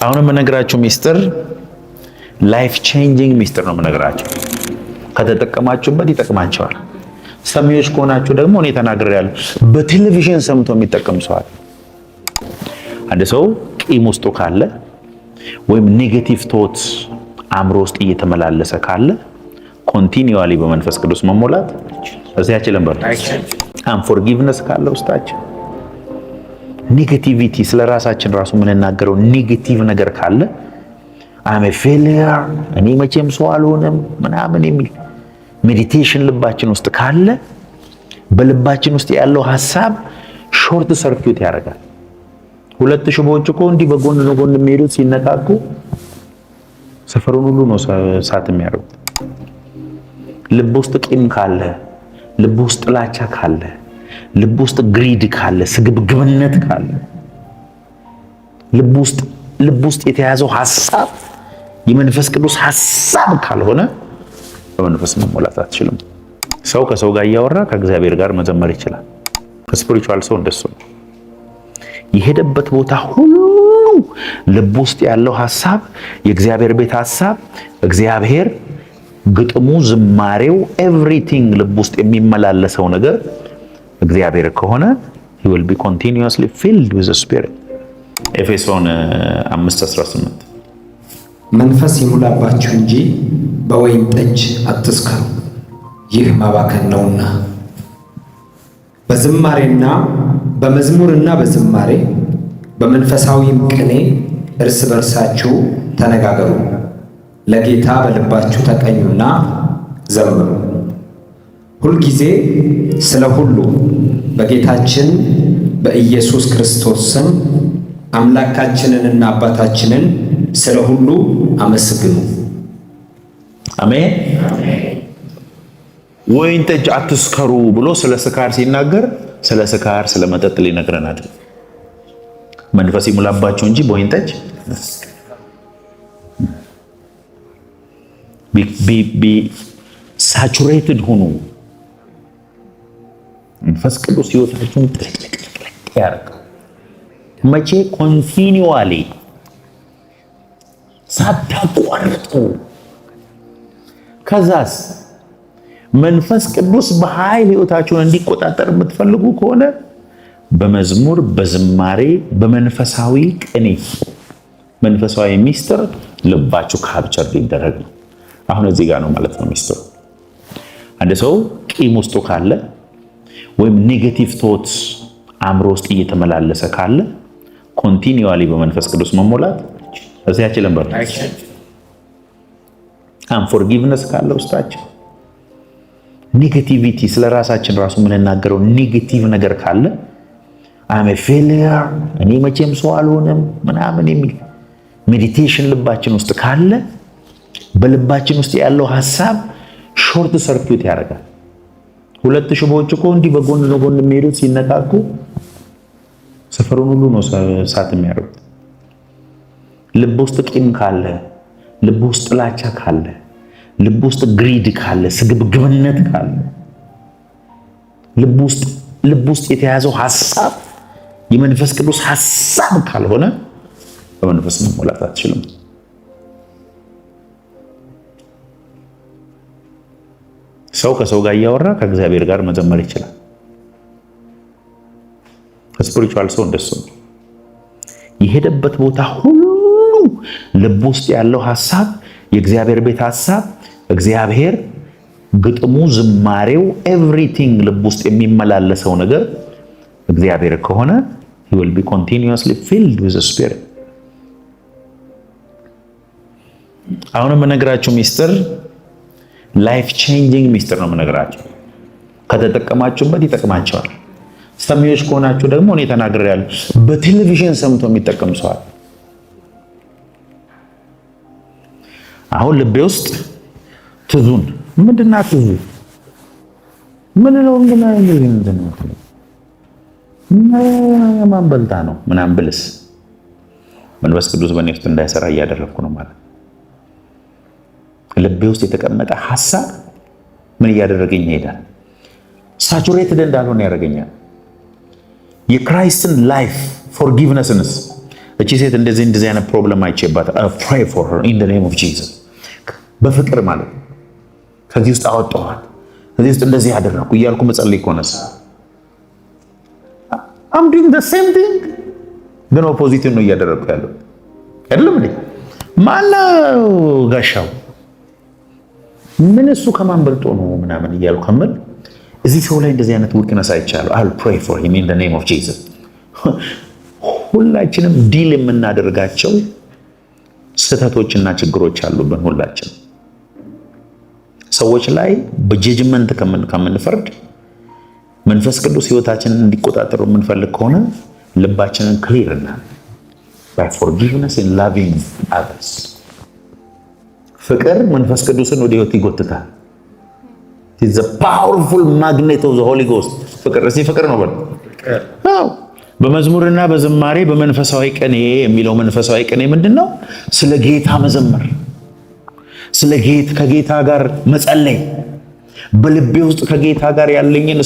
አሁን የምነግራችሁ ሚስጥር ላይፍ ቼንጂንግ ሚስጥር ነው የምነግራችሁ። ከተጠቀማችሁበት ይጠቅማቸዋል። ሰሚዎች ከሆናችሁ ደግሞ እኔ ተናግሬያለሁ። በቴሌቪዥን ሰምቶ የሚጠቀም ሰው አለ። አንድ ሰው ቂም ውስጡ ካለ ወይም ኔጌቲቭ ቶት አእምሮ ውስጥ እየተመላለሰ ካለ ኮንቲኒዩዋሊ በመንፈስ ቅዱስ መሞላት እዚህ አይችልም። አንፎርጊቭነስ ካለ ውስጣችን ኔጌቲቪቲ ስለ ራሳችን ራሱ የምንናገረው ኔጌቲቭ ነገር ካለ አም ፌሊየር እኔ መቼም ሰው አልሆንም ምናምን የሚል ሜዲቴሽን ልባችን ውስጥ ካለ በልባችን ውስጥ ያለው ሐሳብ ሾርት ሰርኪዩት ያደርጋል። ሁለት ሽቦዎች እኮ እንዲህ በጎን ለጎን የሚሄዱት ሲነካኩ ሰፈሩን ሁሉ ነው ሳት የሚያደርጉት። ልብ ውስጥ ቂም ካለ፣ ልብ ውስጥ ጥላቻ ካለ፣ ልብ ውስጥ ግሪድ ካለ፣ ስግብግብነት ካለ፣ ልብ ውስጥ የተያዘው ሐሳብ የመንፈስ ቅዱስ ሐሳብ ካልሆነ በመንፈስ መሞላት አትችልም። ሰው ከሰው ጋር እያወራ ከእግዚአብሔር ጋር መዘመር ይችላል። ስፒሪቹዋል ሰው እንደሱ ነው። የሄደበት ቦታ ሁሉ ልብ ውስጥ ያለው ሐሳብ የእግዚአብሔር ቤት ሐሳብ፣ እግዚአብሔር ግጥሙ፣ ዝማሬው፣ ኤቭሪቲንግ ልብ ውስጥ የሚመላለሰው ነገር እግዚአብሔር ከሆነ he will be continuously filled with the spirit። ኤፌሶን 5:18 መንፈስ ይሙላባችሁ እንጂ በወይን ጠጅ አትስከሩ፣ ይህ ማባከን ነውና። በዝማሬና በመዝሙርና በዝማሬ በመንፈሳዊም ቅኔ እርስ በርሳችሁ ተነጋገሩ፣ ለጌታ በልባችሁ ተቀኙና ዘምሩ። ሁልጊዜ ስለ ሁሉ በጌታችን በኢየሱስ ክርስቶስ ስም አምላካችንንና አባታችንን ስለ ሁሉ አመስግኑ። አሜን። ወይን ጠጅ አትስከሩ ብሎ ስለ ስካር ሲናገር ስለ ስካር ስለ መጠጥ ሊነግረን አይደል። መንፈስ ይሙላባችሁ እንጂ በወይን ጠጅ ቢ ሳቹሬትድ ሁኑ። መንፈስ ቅዱስ ሕይወታችሁን ጥልቅ ያርግ። መቼ? ኮንቲኒዩዋሊ ሳታቋርጡ። ከዛስ መንፈስ ቅዱስ በኃይል ሕይወታችሁን እንዲቆጣጠር የምትፈልጉ ከሆነ በመዝሙር በዝማሬ በመንፈሳዊ ቅኔ መንፈሳዊ ሚስጥር ልባችሁ ካፕቸር ሊደረግ ነው። አሁን እዚህ ጋር ነው ማለት ነው ሚስጥሩ። አንድ ሰው ቂም ውስጡ ካለ ወይም ኔጌቲቭ ቶት አእምሮ ውስጥ እየተመላለሰ ካለ ኮንቲኒዩዋሊ በመንፈስ ቅዱስ መሞላት እዚህ አይችልም። አንፎርጊቭነስ ካለ ውስጣችን ኔጌቲቪቲ ስለ ራሳችን ራሱ የምንናገረው ኔጌቲቭ ነገር ካለ አም ፌሊየር እኔ መቼም ሰው አልሆንም ምናምን የሚል ሜዲቴሽን ልባችን ውስጥ ካለ በልባችን ውስጥ ያለው ሐሳብ ሾርት ሰርኪዩት ያደርጋል። ሁለት ሽቦዎች እኮ እንዲህ በጎን ለጎን የሚሄዱት ሲነካኩ ሰፈሩን ሁሉ ነው ሳት የሚያደርጉት። ልብ ውስጥ ቂም ካለ፣ ልብ ውስጥ ጥላቻ ካለ፣ ልብ ውስጥ ግሪድ ካለ፣ ስግብግብነት ካለ፣ ልብ ውስጥ የተያዘው ሐሳብ የመንፈስ ቅዱስ ሐሳብ ካልሆነ በመንፈስ መሞላት አትችልም። ሰው ከሰው ጋር እያወራ ከእግዚአብሔር ጋር መዘመር ይችላል። ስፒሪቹዋል ሰው እንደሱ ነው። የሄደበት ቦታ ሁሉ ልብ ውስጥ ያለው ሐሳብ የእግዚአብሔር ቤት ሐሳብ፣ እግዚአብሔር ግጥሙ፣ ዝማሬው፣ ኤቭሪቲንግ ልብ ውስጥ የሚመላለሰው ነገር እግዚአብሔር ከሆነ he will be continuously filled with the spirit። አሁን የምነግራችሁ ሚስጥር ላይፍ ቼንጂንግ ሚስጥር ነው የምነግራችሁ። ከተጠቀማችሁበት ይጠቅማቸዋል። ሰሚዎች ከሆናችሁ ደግሞ እኔ ተናግሬያለሁ። በቴሌቪዥን ሰምቶ የሚጠቀም ሰው አለ። አሁን ልቤ ውስጥ ትዙን ምንድና ትዙ ምን ነው ማን በልታ ነው ምናምን ብልስ መንፈስ ቅዱስ በእኔ ውስጥ እንዳይሰራ እያደረግኩ ነው ማለት። ልቤ ውስጥ የተቀመጠ ሐሳብ ምን እያደረገኝ ይሄዳል? ሳቹሬትድ እንዳልሆነ ያደርገኛል። የክራይስትን ላይፍ ፎርጊቭነስንስ እቺ ሴት እንደዚህ አይነት ፕሮብለም አይቼባት pray for her in the name of Jesus በፍቅር ማለት ከዚህ ውስጥ አወጣኋት ከዚህ ውስጥ እንደዚህ ያደረኩ እያልኩ መጸለይ ኮነስ I'm doing the same thing ግን ኦፖዚት ነው እያደረኩ ያለው አይደለም እንዴ ማነው ጋሻው ምን እሱ ከማን በልጦ ነው ምናምን እያልኩ ከመል እዚህ ሰው ላይ እንደዚህ አይነት weakness አይቻለሁ I'll pray for him in the name of Jesus ሁላችንም ዲል የምናደርጋቸው ስህተቶችና ችግሮች አሉብን ሁላችን ሰዎች ላይ በጀጅመንት ከምንፈርድ መንፈስ ቅዱስ ህይወታችንን እንዲቆጣጠሩ የምንፈልግ ከሆነ ልባችንን ክሊር እናድርግ by forgiveness and loving others ፍቅር መንፈስ ቅዱስን ወደ ህይወት ይጎትታል it's a powerful magnet of the Holy Ghost ፍቅር እዚህ ፍቅር ነው በል አዎ በመዝሙርና በዝማሬ በመንፈሳዊ ቅኔ የሚለው መንፈሳዊ ቅኔ ምንድነው ስለ ጌታ መዘመር ስለ ጌታ ከጌታ ጋር መጸለይ በልቤ ውስጥ ከጌታ ጋር ያለኝን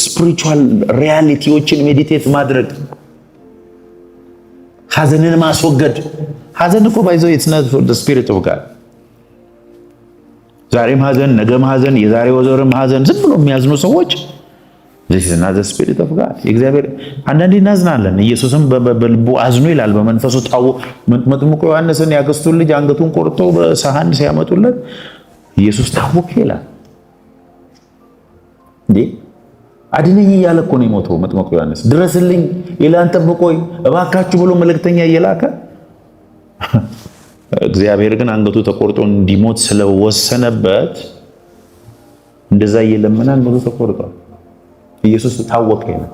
ስፒሪቹዋል ሪያሊቲዎችን ሜዲቴት ማድረግ ሐዘንን ማስወገድ ሐዘን እኮ ባይዘው it's not for the spirit of God ዛሬም ሐዘን ነገም ሐዘን የዛሬ ወዘርም ሐዘን ዝም ብሎ የሚያዝኑ ሰዎች this is not the spirit of God እግዚአብሔር አንዳንዴ እናዝናለን ኢየሱስም በልቡ አዝኖ ይላል በመንፈሱ ታው መጥምቁ ዮሐንስን ያገስቱን ልጅ አንገቱን ቆርጦ በሳህን ሲያመጡለት ኢየሱስ ታወከ ይላል እንዴ አድነኝ እያለ እኮ ነው የሞተው መጥምቁ ዮሐንስ ድረስልኝ ኢላን ጠብቆይ እባካችሁ ብሎ መልእክተኛ እየላከ እግዚአብሔር ግን አንገቱ ተቆርጦ እንዲሞት ስለወሰነበት እንደዛ እየለመነ አንገቱ ተቆርጧል ኢየሱስ ታወከ ይላል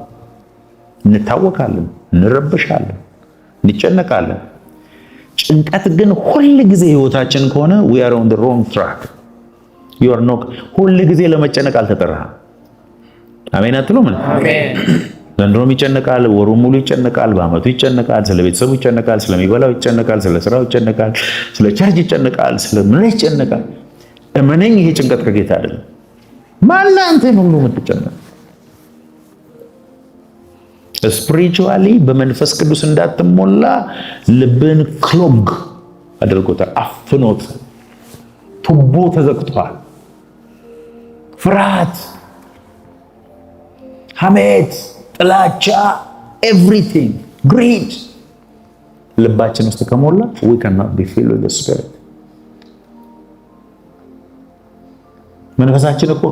እንታወካለን እንረበሻለን እንጨነቃለን ጭንቀት ግን ሁሉ ጊዜ ህይወታችን ከሆነ we are on the wrong track you are not ሁሉ ጊዜ ለመጨነቅ አልተጠራህም አሜን አትሉም አሜን ዘንድሮም ይጨነቃል ወሩ ሙሉ ይጨነቃል በአመቱ ይጨነቃል ስለ ቤተሰቡ ይጨነቃል ስለሚበላው ይጨነቃል ስለ ስራው ይጨነቃል ስለ ቸርች ይጨነቃል ስለ ምን ይጨነቃል እመነኝ ይሄ ጭንቀት ከጌታ አይደለም ማን አንተ ሁሉ የምትጨነቅ ስፒሪቹዋሊ በመንፈስ ቅዱስ እንዳትሞላ ልብን ክሎግ አድርጎታል አፍኖት ቱቦ ተዘግቷል ፍርሃት ሐሜት ጥላቻ everything greed ልባችን ውስጥ ከሞላ we cannot be filled with the spirit መንፈሳችን እኮ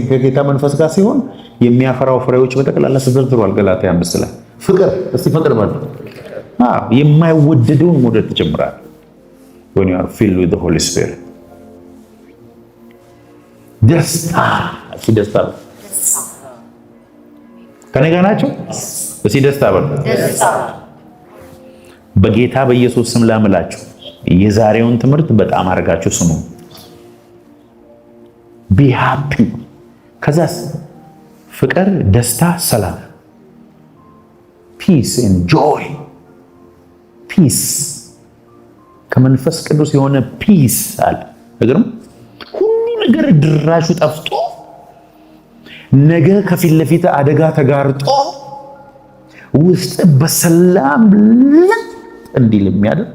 ከጌታ መንፈስ ጋር ሲሆን የሚያፈራው ፍሬዎች በጠቅላላ ተዘርዝሯል ገላትያ 5 ላይ ፍቅር እስቲ ፍቅር ማለት የማይወደደውን መውደድ ትጀምራለህ when you are filled with the Holy Spirit ደስታ እስቲ ደስታ ከኔ ጋር ናቸው እስቲ ደስታ በል ደስታ በጌታ በኢየሱስ ስም ላምላችሁ የዛሬውን ትምህርት በጣም አርጋችሁ ስሙ be happy ከዛስ ፍቅር ደስታ ሰላም peace and joy peace ከመንፈስ ቅዱስ የሆነ peace አለ ነገርም ሁሉ ነገር ድራሹ ጠፍቶ ነገ ከፊት ለፊት አደጋ ተጋርጦ ውስጥ በሰላም እንዲል የሚያደርግ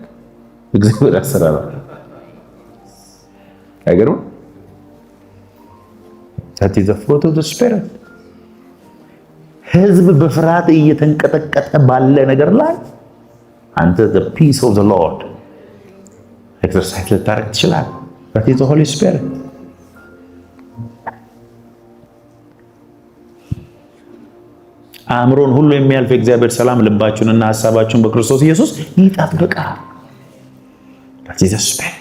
እግዚአብሔር አሰራር አይገርም that is the fruit of the spirit ህዝብ በፍርሃት እየተንቀጠቀጠ ባለ ነገር ላይ አንተ the peace of the Lord exercise ልታረግ ትችላለህ that is the Holy Spirit አእምሮን ሁሉ የሚያልፍ እግዚአብሔር ሰላም ልባችሁንና ሐሳባችሁን በክርስቶስ ኢየሱስ ይጠብቃል that is the spirit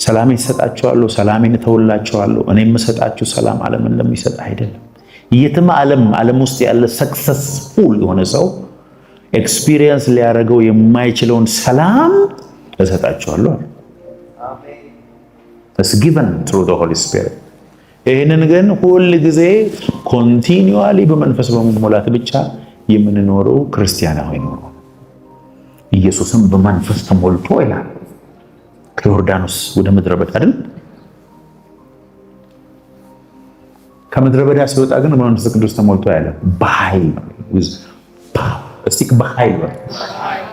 ሰላም ይሰጣችኋለሁ ሰላሜን እተውላችኋለሁ እኔ የምሰጣችሁ ሰላም ዓለም እንደሚሰጥ አይደለም የትም ዓለም ውስጥ ያለ ሰክሰስፉል የሆነ ሰው ኤክስፒሪየንስ ሊያደርገው የማይችለውን ሰላም እሰጣችኋለሁ አሜን it's given through the Holy Spirit ይሄንን ግን ሁሉ ጊዜ ኮንቲኒዩአሊ በመንፈስ በመሞላት ብቻ የምንኖረው ክርስቲያናዊ ነው ኢየሱስም በመንፈስ ተሞልቶ ይላል ከዮርዳኖስ ወደ ምድረ በዳ አይደል ከምድረ በዳ ሲወጣ ግን በመንፈስ ቅዱስ ተሞልቶ ያለ በኃይል with power እስቲ በኃይል በል።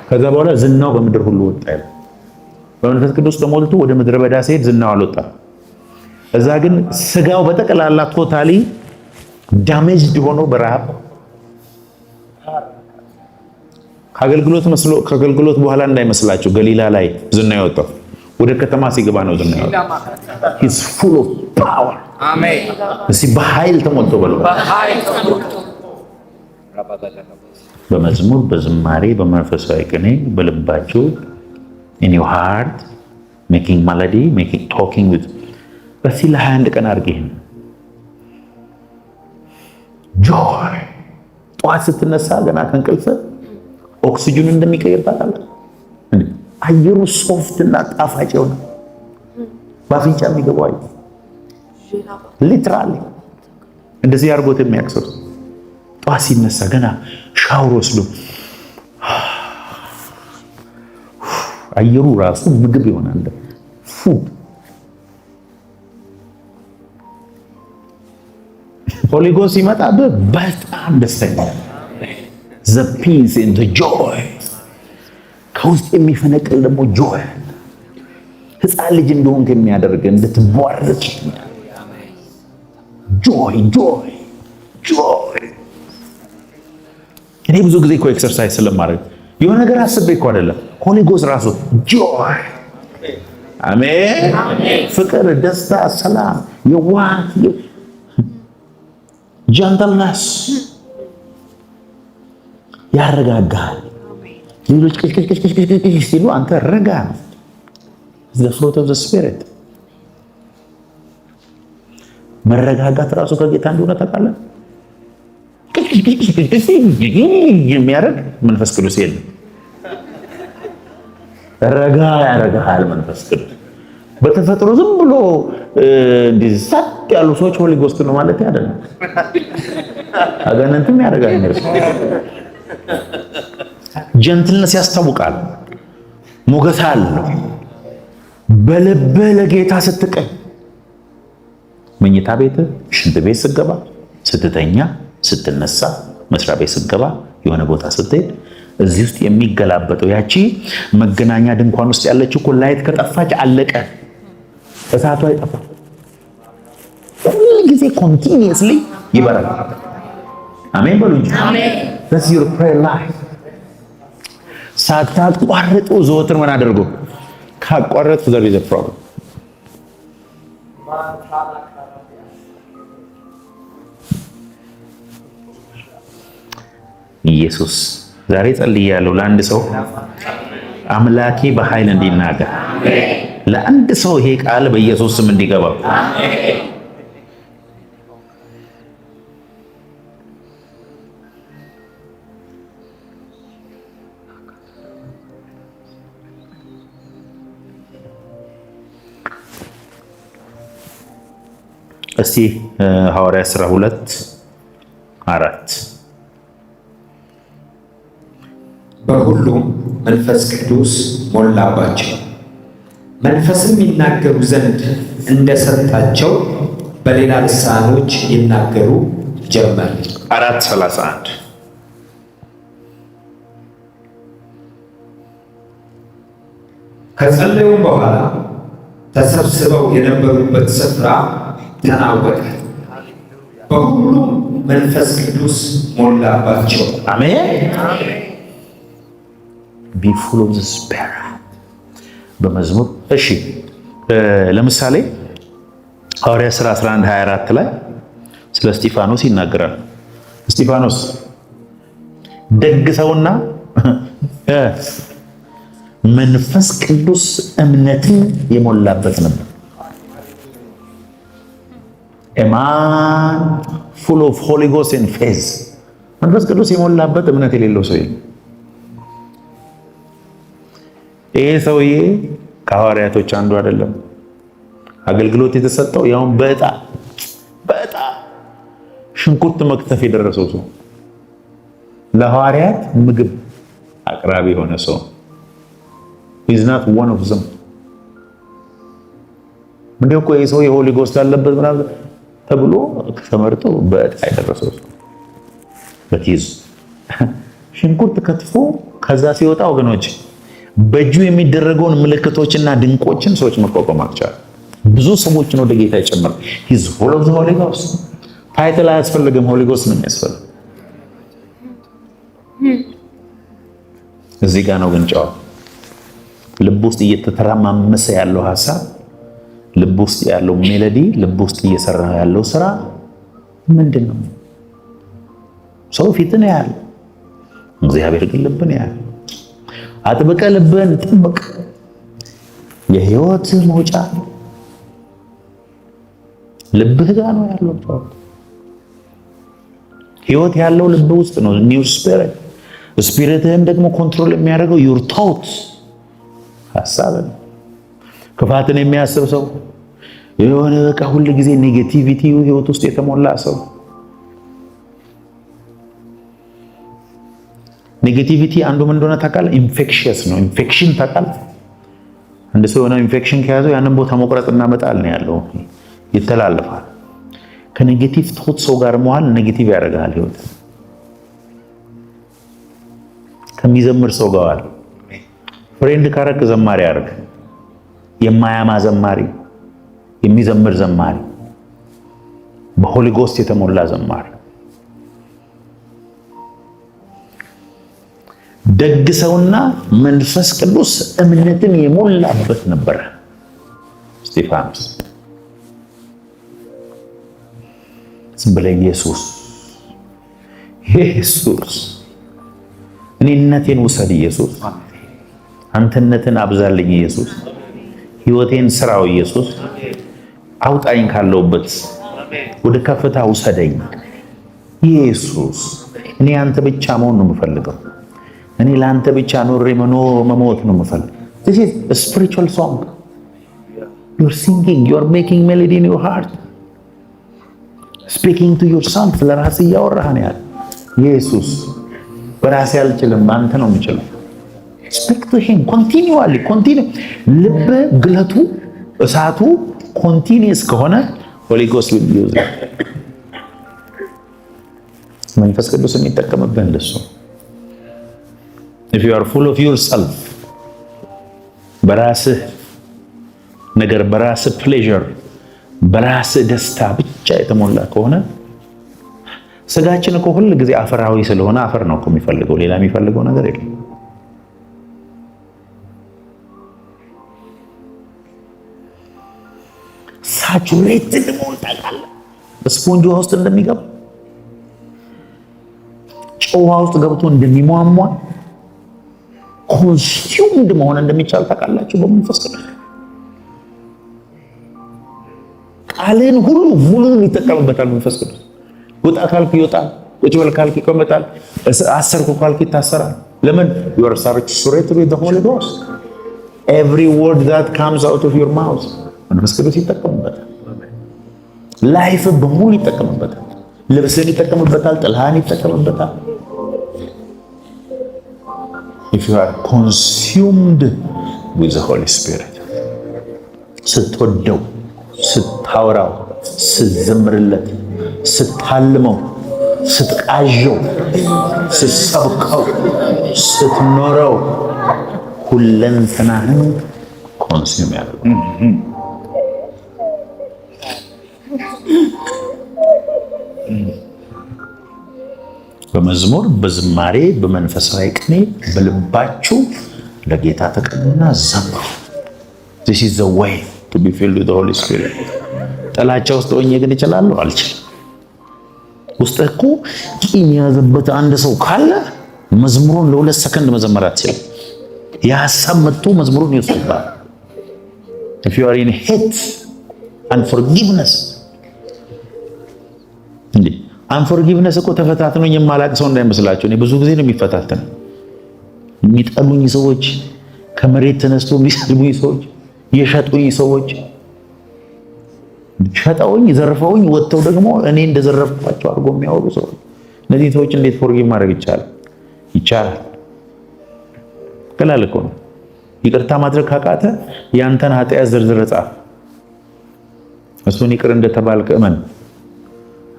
ከዛ በኋላ ዝናው በምድር ሁሉ ወጣ ይላል። በመንፈስ ቅዱስ ተሞልቶ ወደ ምድረ በዳ ሲሄድ ዝናው አልወጣም። እዛ ግን ስጋው በጠቅላላ ቶታሊ ዳሜጅድ ሆኖ በረሃብ ከአገልግሎት በኋላ እንዳይመስላችሁ ገሊላ ላይ ዝና የወጣው ወደ ከተማ ሲገባ ነው ዝና የወጣው። he's full of power አሜን። እስቲ በኃይል ተሞልቶ በለው። በመዝሙር በዝማሬ በመንፈሳዊ ቅኔ በልባችሁ in your heart making melody making talking with በሲ ለ21 ቀን አድርጌ joy ጠዋት ስትነሳ ገና ከእንቅልፍ ኦክሲጅን እንደሚቀይር ታውቃለህ። አየሩ ሶፍት እና ጣፋጭ ነው። በአፍንጫ የሚገባው አየር ሊትራሊ እንደዚህ አድርጎት የሚያክሰው ጠዋት ሲነሳ ገና ሻወር ወስዶ አየሩ ራሱ ምግብ ይሆናል። ፉድ ሆሊ ጎስት ሲመጣ በጣም ደስተኛ the peace and the joy ከውስጥ የሚፈነቅል ደግሞ ጆይ ሕፃን ልጅ እንደሆንክ የሚያደርግ እንድትቧርቅ ጆይ ጆይ ጆይ። እኔ ብዙ ጊዜ እኮ ኤክሰርሳይዝ ስለማድረግ የሆነ ነገር አስቤ እኮ አይደለም። ሆሊ ጎስት ራሱ ጆይ አሜን። ፍቅር፣ ደስታ፣ ሰላም፣ የዋህ ጀንትልነስ ያረጋጋል። ሌሎች ቅጭቅጭቅጭቅጭ ሲሉ አንተ ረጋ ነው። the fruit of the spirit መረጋጋት ራሱ ከጌታ እንደሆነ ታውቃለህ። የሚያደርግ መንፈስ ቅዱስ የለም። ረጋ ያረጋል መንፈስ ቅዱስ። በተፈጥሮ ዝም ብሎ እንደዚህ ሰጥ ያሉ ሰዎች ሆሊ ጎስት ነው ማለት አይደለም። አጋንንትም ያረጋል ነው። ጀንትልነስ ያስታውቃል። ሞገስ አለው። በልብ ለጌታ ስትቀኝ መኝታ ቤት፣ ሽንት ቤት ስትገባ፣ ስትተኛ፣ ስትነሳ፣ መስሪያ ቤት ስትገባ፣ የሆነ ቦታ ስትሄድ እዚህ ውስጥ የሚገላበጠው ያቺ መገናኛ ድንኳን ውስጥ ያለችው እኮ ላይት ከጠፋች አለቀ። እሳቱ አይጠፋም። ሁሉ ጊዜ ኮንቲኒየስሊ ይበራል። አሜን በሉ እንጂ አሜን። that's your prayer life። ሳታቋርጡ ዘወትር ምን አድርጉ? ካቋረጡ there is a problem። ኢየሱስ ዛሬ ጸልያለሁ ለአንድ ሰው አምላኬ በኃይል እንዲናገር፣ ለአንድ ሰው ይሄ ቃል በኢየሱስ ስም እንዲገባ እስቲ ሐዋርያት 12:4 በሁሉም መንፈስ ቅዱስ ሞላባቸው፣ መንፈስም ይናገሩ ዘንድ እንደሰጣቸው በሌላ ልሳኖች ይናገሩ ጀመር። 4:31 ከጸለዩም በኋላ ተሰብስበው የነበሩበት ስፍራ ተናወጠ፣ በሁሉም መንፈስ ቅዱስ ሞላባቸው። አሜን። be full of the spirit በመዝሙር እሺ፣ ለምሳሌ ሐዋርያት ሥራ 11:24 ላይ ስለ እስጢፋኖስ ይናገራል። እስጢፋኖስ ደግ ሰውና መንፈስ ቅዱስ እምነትን የሞላበት ነበር። a man full of Holy Ghost and faith መንፈስ ቅዱስ የሞላበት እምነት የሌለው ሰው የለም። ይሄ ሰውዬ ከሐዋርያቶች አንዱ አይደለም። አገልግሎት የተሰጠው ያውን በጣም ሽንኩርት መክተፍ የደረሰው ሰው፣ ለሐዋርያት ምግብ አቅራቢ የሆነ ሰው is not one of them። ምንድነው እኮ ይሄ ሰው የሆሊ ጎስት አለበት ምናምን ተብሎ ተመርጦ በጣም የደረሰው ሰው በቲዝ ሽንኩርት ከትፎ ከዛ ሲወጣ ወገኖች በእጁ የሚደረገውን ምልክቶችና ድንቆችን ሰዎች መቋቋም አልቻሉም። ብዙ ሰዎችን ወደ ጌታ ይጨምራል። ሂዝ ፉል ኦፍ ዘ ሆሊ ጎስት። ታይትል አያስፈልግም፣ ሆሊ ጎስት ነው የሚያስፈልግ። እዚህ ጋር ነው ግን ጨዋታ። ልብ ውስጥ እየተተራማመሰ ያለው ሀሳብ፣ ልብ ውስጥ ያለው ሜሎዲ፣ ልብ ውስጥ እየሰራ ያለው ስራ ምንድን ነው? ሰው ፊትን ያያል፣ እግዚአብሔር ግን ልብን ያያል። አጥብቀ ልብን ጥብቅ። የህይወት መውጫ ልብህ ጋር ነው ያለው። ህይወት ያለው ልብ ውስጥ ነው። ኒው ስፒሪት ስፒሪትህን ደግሞ ኮንትሮል የሚያደርገው ዩር ቶት ሐሳብ ነው። ክፋትን የሚያስብ ሰው የሆነ በቃ ሁሉ ጊዜ ኔጌቲቪቲ ህይወት ውስጥ የተሞላ ሰው። ኔጌቲቪቲ አንዱ ምን እንደሆነ ታውቃለህ? ኢንፌክሽየስ ነው። ኢንፌክሽን ታውቃለህ? አንድ ሰው የሆነ ኢንፌክሽን ከያዘው ያንን ቦታ መቁረጥና መጣል ነው ያለው። ይተላለፋል። ከኔጌቲቭ ቶት ሰው ጋር መዋል ኔጌቲቭ ያደርጋል ህይወት። ከሚዘምር ሰው ጋር ዋል። ፍሬንድ ካረክ ዘማሪ ያርግ። የማያማ ዘማሪ፣ የሚዘምር ዘማሪ፣ በሆሊ ጎስት የተሞላ ዘማሪ። ደግ ሰውና መንፈስ ቅዱስ እምነትን የሞላበት ነበረ እስጢፋኖስ። ዝም ብለህ ኢየሱስ ኢየሱስ እኔነቴን ውሰድ ኢየሱስ፣ አንተነትን አብዛልኝ ኢየሱስ፣ ህይወቴን ስራው ኢየሱስ፣ አውጣኝ ካለውበት ወደ ከፍታ ውሰደኝ ኢየሱስ። እኔ አንተ ብቻ መሆን ነው የምፈልገው። እኔ ለአንተ ብቻ ኖሬ መሞት ነው የምፈልገው። this is a spiritual song. You're singing, you're making melody in your heart, speaking to yourself. ለራስህ እያወራህ ነው ያለው ኢየሱስ። በራሴ አልችልም፣ አንተ ነው የምችለው። speak to him continually. ልብ ግለቱ እሳቱ ኮንቲኒየስ ከሆነ Holy Ghost will use it። መንፈስ ቅዱስ የሚጠቀምብህ እንደሱ። if you are full of yourself፣ በራስህ ነገር፣ በራስህ ፕሌዠር፣ በራስህ ደስታ ብቻ የተሞላ ከሆነ ስጋችን እኮ ሁሉ ጊዜ አፈራዊ ስለሆነ አፈር ነው እኮ የሚፈልገው፣ ሌላ የሚፈልገው ነገር የለም። ሳቹሬትድ መሆን ታውቃለህ። በስፖንጅ ውሃ ውስጥ እንደሚገባ ጨው ውሃ ውስጥ ገብቶ እንደሚሟሟ ኮንሱምድ መሆን እንደሚቻል ታውቃላችሁ። በመንፈስ ቅዱስ ቃልን ሁሉ ሙሉን ይጠቀምበታል መንፈስ ቅዱስ። ውጣ ካልክ ይወጣል፣ ቁጭ በል ካልክ ይቀመጣል፣ አሰርኩ ካልክ ይታሰራል። ለምን? you are saturated with the Holy Ghost. every word that comes out of your mouth መንፈስ ቅዱስ ይጠቀምበታል። ላይፍ በሙሉ ይጠቀምበታል። ልብስን ይጠቀምበታል፣ ጥልሃን ይጠቀምበታል። if you are consumed with the Holy Spirit፣ ስትወደው፣ ስታወራው፣ ስትዘምርለት፣ ስታልመው፣ ስትቃዠው፣ ስትሰብከው፣ ስትኖረው ሁለንተናህን ኮንሱም ያደርጋል። በመዝሙር፣ በዝማሬ፣ በመንፈሳዊ ቅኔ በልባችሁ ለጌታ ተቀኙና ዘምሩ። this is the way to be filled with the Holy Spirit። ጥላቻ ውስጥ ሆኜ ግን እችላለሁ? አልችልም። ውስጥ እኮ ቂም የያዘበት አንድ ሰው ካለ መዝሙሩን ለ2 ሰከንድ መዘመር አትችልም። የሀሳብ መጥቶ መዝሙሩን ይወስዳል። if you are in hate and forgiveness፣ እንዴ አንፎርጊቭነስ እኮ ተፈታትኖኝ የማላቅ ሰው እንዳይመስላችሁ። እኔ ብዙ ጊዜ ነው የሚፈታተን። የሚጠሉኝ ሰዎች፣ ከመሬት ተነስቶ የሚሰድቡኝ ሰዎች፣ የሸጡኝ ሰዎች፣ ሸጠውኝ ዘርፈውኝ ወጥተው ደግሞ እኔ እንደዘረፍኳቸው አድርጎ የሚያወሩ ሰዎች፣ እነዚህ ሰዎች እንዴት ፎርጊቭ ማድረግ ይቻላል? ይቻላል። ቀላል እኮ ነው። ይቅርታ ማድረግ ካቃተ ያንተን ኃጢአት ዝርዝር ጻፍ። እሱን ይቅር እንደተባልክ እመን።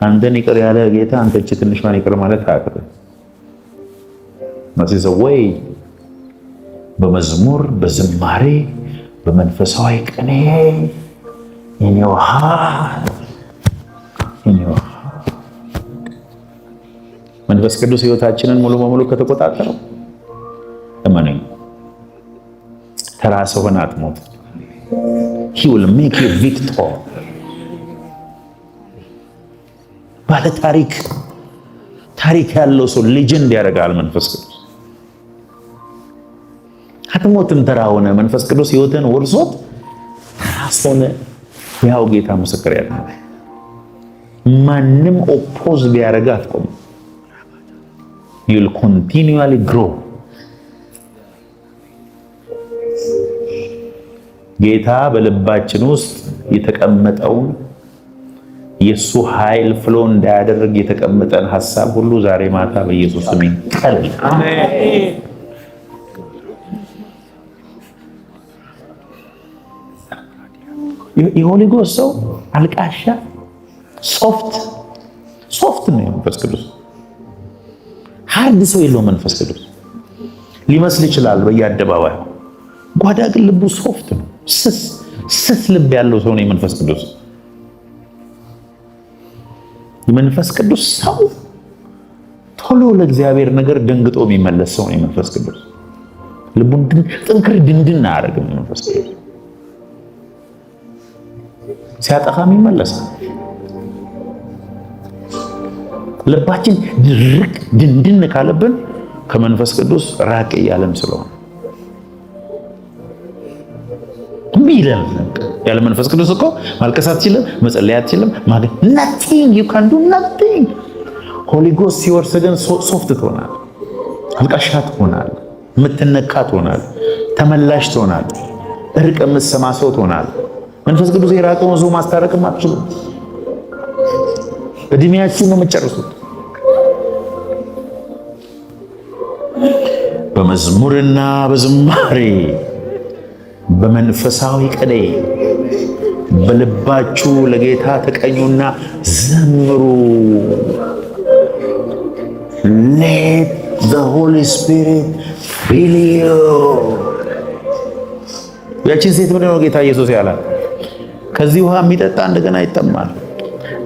አንተን ይቅር ያለ ጌታ አንተ እቺ ትንሿን ይቅር ማለት አያቅትም። This is a way በመዝሙር በዝማሬ በመንፈሳዊ ቅኔ in your heart መንፈስ ቅዱስ ሕይወታችንን ሙሉ በሙሉ ከተቆጣጠረው እመነኝ ተራ ሰው ሆነህ አትሞት። He will make you victor። ባለ ታሪክ ያለው ሰው ሌጀንድ ያደርጋል መንፈስ ቅዱስ። አትሞትም ተራ ሆነ መንፈስ ቅዱስ ሕይወትን ወርሶት ተራ ሰው ሆነ ያው ጌታ ምስክር ያለው ማንም ኦፖዝ ቢያደርግ አትቆም። You'll continually grow። ጌታ በልባችን ውስጥ የተቀመጠውን የሱ ኃይል ፍሎ እንዳያደርግ የተቀመጠን ሐሳብ ሁሉ ዛሬ ማታ በኢየሱስ ስም ይቀልል። አሜን። የሆሊ ጎስ ሰው አልቃሻ ሶፍት ነው መንፈስ ቅዱስ። ሃርድ ሰው የለው መንፈስ ቅዱስ ሊመስል ይችላል በየአደባባዩ፣ ጓዳ ግን ልቡ ሶፍት ነው። ስስ ልብ ያለው ሰው ነው የመንፈስ ቅዱስ። የመንፈስ ቅዱስ ሰው ቶሎ ለእግዚአብሔር ነገር ደንግጦ የሚመለስ ሰው ነው የመንፈስ ቅዱስ። ልቡን ጥንክር ድንድን አያደርግም የመንፈስ ቅዱስ። ሲያጠፋም ይመለሳል። ልባችን ድርቅ ድንድን ካለብን ከመንፈስ ቅዱስ ራቅ እያለን ስለሆነ ሚለን ያለ መንፈስ ቅዱስ እኮ ማልቀስ አትችልም፣ መጸለይ አትችልም፣ nothing you can do nothing። ሆሊ ጎስት ሲወርስ ግን ሶፍት ትሆናል፣ አልቃሻ ትሆናል፣ የምትነካ ትሆናል፣ ተመላሽ ትሆናል፣ እርቅ የምትሰማ ሰው ትሆናል። መንፈስ ቅዱስ የራቀውን ሰው ማስታረቅም አትችሉም። እድሜያችሁን ነው የምትጨርሱት። በመዝሙርና በዝማሬ በመንፈሳዊ ቅኔ በልባችሁ ለጌታ ተቀኙና ዘምሩ። Let the Holy Spirit fill you። ያችን ሴት ምንድን ነው ጌታ ኢየሱስ ያላት? ከዚህ ውሃ የሚጠጣ እንደገና ይጠማል።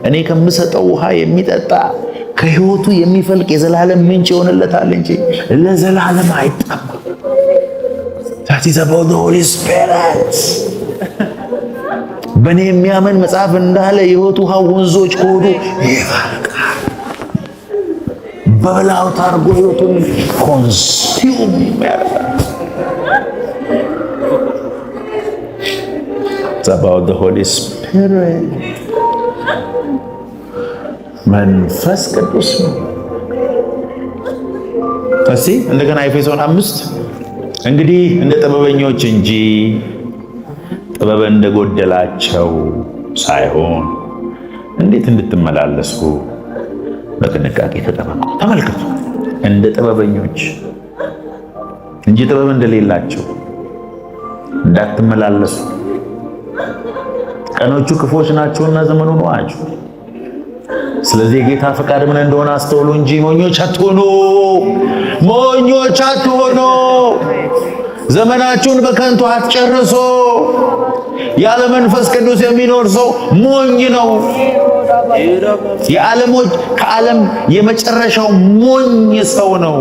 እኔ ከምሰጠው ውሃ የሚጠጣ ከሕይወቱ የሚፈልቅ የዘላለም ምንጭ ይሆንለታል እንጂ ለዘላለም አይጠማም። That is about the Holy Spirit። በእኔ የሚያምን መጽሐፍ እንዳለ የሕይወት ውሃ ወንዞች ከሆዱ ይፈልቃል። በብላው ታርጎ ሕይወቱን ኮንሱም ያደርጋል። It's about the Holy Spirit። መንፈስ ቅዱስ ነው። እስቲ እንደገና ኤፌሶን 5 እንግዲህ እንደ ጥበበኞች እንጂ ጥበብ እንደጎደላቸው ሳይሆን እንዴት እንድትመላለሱ በጥንቃቄ ተጠበቁ። ተመልከቱ፣ እንደ ጥበበኞች እንጂ ጥበብ እንደሌላቸው እንዳትመላለሱ። ቀኖቹ ክፎች ናቸውና ዘመኑን ዋጁ። ስለዚህ የጌታ ፈቃድ ምን እንደሆነ አስተውሉ እንጂ ሞኞች አትሆኑ። ዘመናችሁን በከንቱ አትጨርሱ። ያለ መንፈስ ቅዱስ የሚኖር ሰው ሞኝ ነው። ከዓለም የመጨረሻው ሞኝ ሰው ነው።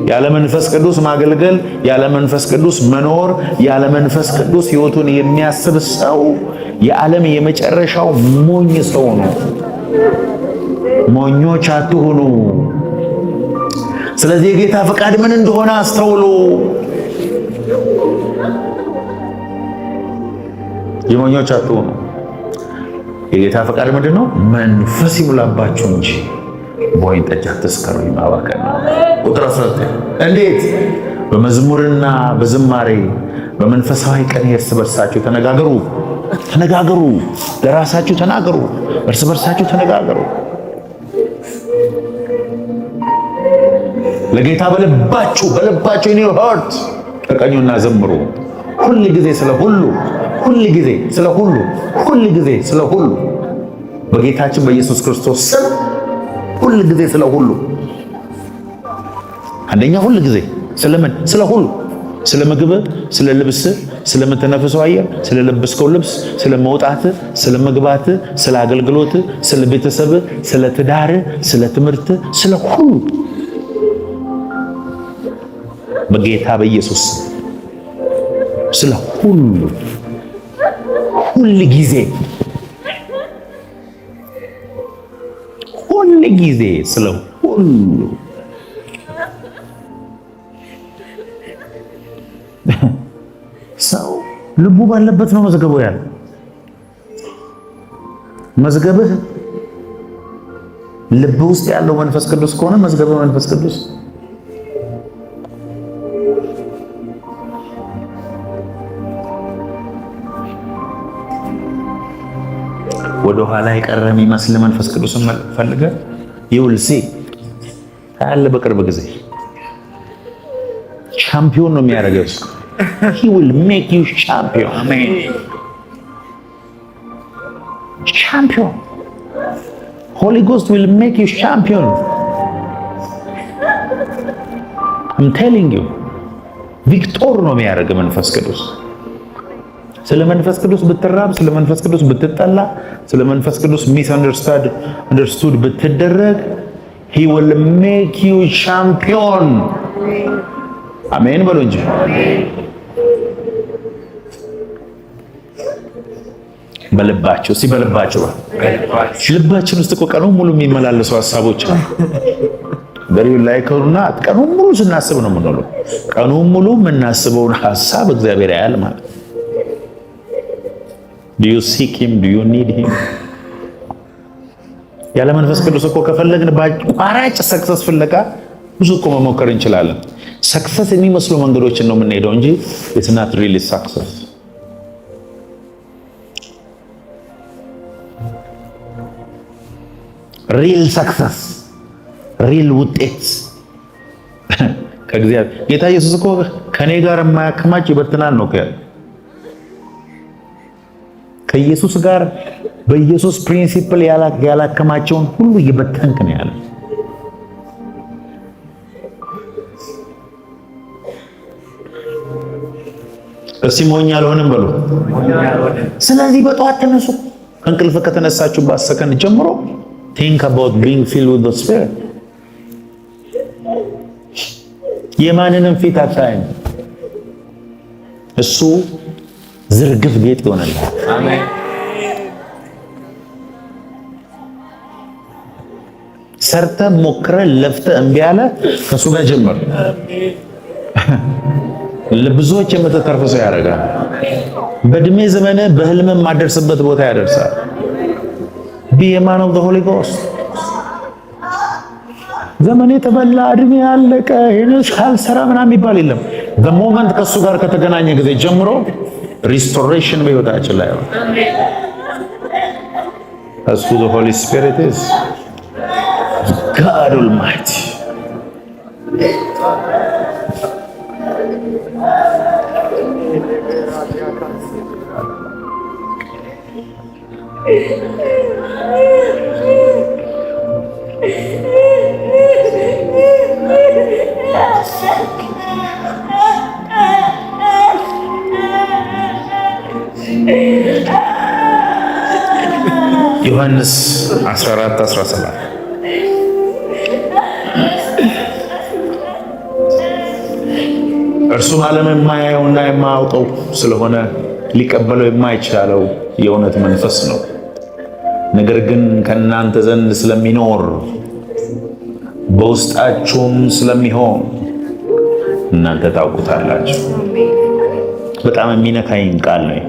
ያለ መንፈስ ቅዱስ ማገልገል፣ ያለ መንፈስ ቅዱስ መኖር፣ ያለ መንፈስ ቅዱስ ሕይወቱን የሚያስብ ሰው የዓለም የመጨረሻው ሞኝ ሰው ነው። ሞኞች አትሁኑ። ስለዚህ የጌታ ፈቃድ ምን እንደሆነ አስተውሉ። የሞኞች አትሁኑ። የጌታ ፈቃድ ምንድን ነው? መንፈስ ይሙላባችሁ እንጂ በወይን ጠጅ አትስከሩ፣ ማባከን ነው። ቁጥር 19 እንዴት? በመዝሙርና በዝማሬ በመንፈሳዊ ቅኔ እርስ በርሳችሁ ተነጋገሩ። ለራሳችሁ ተናገሩ፣ እርስ በርሳችሁ ተነጋገሩ። ለጌታ በልባችሁ in your heart ተቀኙና ዘምሩ። ሁል ጊዜ ስለ ሁሉ በጌታችን በኢየሱስ ክርስቶስ ስም ሁል ጊዜ ስለ ሁሉ አንደኛ ሁል ጊዜ ስለምን? ስለ ሁሉ፣ ስለ ምግብ፣ ስለ ልብስ፣ ስለምትነፍሰው አየር፣ ስለ ለበስከው ልብስ፣ ስለ መውጣት፣ ስለ መግባት፣ ስለ አገልግሎት፣ ስለ ቤተሰብ፣ ስለ ትዳር፣ ስለ ትምህርት፣ ስለ ሁሉ በጌታ በኢየሱስ ስለ ሁሉ ሁል ጊዜ ስለ ሁሉ ሰው ልቡ ባለበት ነው መዝገቡ ያለው። መዝገብህ ልብ ውስጥ ያለው መንፈስ ቅዱስ ከሆነ መዝገብህ መንፈስ ቅዱስ። ወደ ኋላ የቀረ የሚመስል መንፈስ ቅዱስን ፈልገህ ይውልሲ ታያለ። በቅርብ ጊዜ ቻምፒዮን ነው የሚያደርገው። He will make you champion. Amen. Champion. Holy Ghost will make you champion. I'm telling you. ቪክቶር ነው የሚያደርግ መንፈስ ቅዱስ። ስለ መንፈስ ቅዱስ ብትራብ፣ ስለ መንፈስ ቅዱስ ብትጠላ፣ ስለ መንፈስ ቅዱስ misunderstood ብትደረግ he will make you champion. አሜን በሉ እንጂ። በልባቸው ሲበልባቸው ልባችን ውስጥ እኮ ቀኑን ሙሉ የሚመላለሱ ሀሳቦች አሉ። በሪው ላይ ከሆነና ቀኑን ሙሉ ስናስብ ነው የምንውለው። ቀኑን ሙሉ የምናስበውን ሀሳብ እግዚአብሔር ያያል ማለት ነው። Do you seek him? Do you need him? ያለ መንፈስ ቅዱስ እኮ ከፈለግን በአቋራጭ ሰክሰስ ፍለጋ ብዙ እኮ መሞከር እንችላለን። ሰክሰስ የሚመስሉ መንገዶችን ነው የምንሄደው እንጂ it's not really success. ሪል ሰክሰስ ሪል ውጤት ከእግዚአብሔር ጌታ ኢየሱስ እኮ ከኔ ጋር የማያከማች ይበትናል ነው ያለው። ከኢየሱስ ጋር በኢየሱስ ፕሪንሲፕል ያላከማቸውን ሁሉ ይበተንክ ነው ያለው። እስቲ ሞኝ አልሆንም በሉ። ስለዚህ በጠዋት ተነሱ። እንቅልፍ ከተነሳችሁበት ሰከንድ ጀምሮ think about being filled with the Spirit. የማንንም ፊት አታይም። እሱ ዝርግፍ ጌጥ ይሆናል። አሜን። ሰርተ ሞክረ ለፍተ እምቢ አለ ከሱ ጋር ጀመር። ለብዙዎች የምትተርፍ ሰው ያደርጋል። በእድሜ ዘመነ በህልም ማደርስበት ቦታ ያደርሳል። Be a man of the Holy Ghost. ዘመን የተበላ እድሜ ያለቀ ይሄንስ ካልሰራ ምናምን የሚባል የለም። the moment ከሱ ጋር ከተገናኘ ጊዜ ጀምሮ restoration በህይወታችን ላይ ነው። As who the Holy Spirit is, God Almighty. ዮሐንስ 14:17 እርሱ ዓለም የማያየውና የማያውቀው ስለሆነ ሊቀበለው የማይቻለው የእውነት መንፈስ ነው። ነገር ግን ከእናንተ ዘንድ ስለሚኖር በውስጣችሁም ስለሚሆን እናንተ ታውቁታላችሁ። በጣም የሚነካኝ ቃል ነው።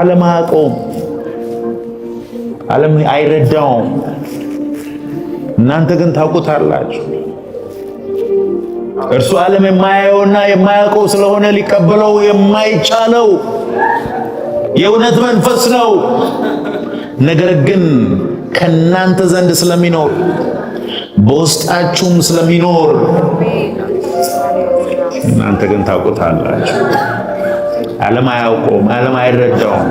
ዓለም አያውቀውም፣ ዓለም አይረዳውም። እናንተ ግን ታውቁታላችሁ። እርሱ ዓለም የማያየውና የማያውቀው ስለሆነ ሊቀበለው የማይቻለው የእውነት መንፈስ ነው። ነገር ግን ከእናንተ ዘንድ ስለሚኖር በውስጣችሁም ስለሚኖር እናንተ ግን ታውቁታላችሁ። ዓለም አያውቀውም፣ ዓለም አይረዳውም።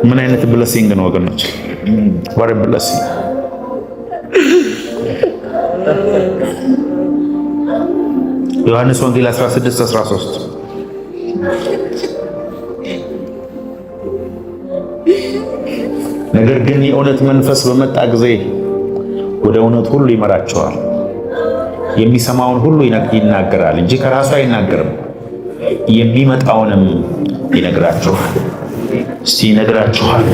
ምን አይነት ብለሲንግ ነው ወገኖች! what a blessing! ዮሐንስ ወንጌል 16:13 ነገር ግን የእውነት መንፈስ በመጣ ጊዜ ወደ እውነት ሁሉ ይመራቸዋል፣ የሚሰማውን ሁሉ ይናገራል እንጂ ከራሱ አይናገርም፣ የሚመጣውንም ይነግራችኋል። እስቲ ይነግራችኋል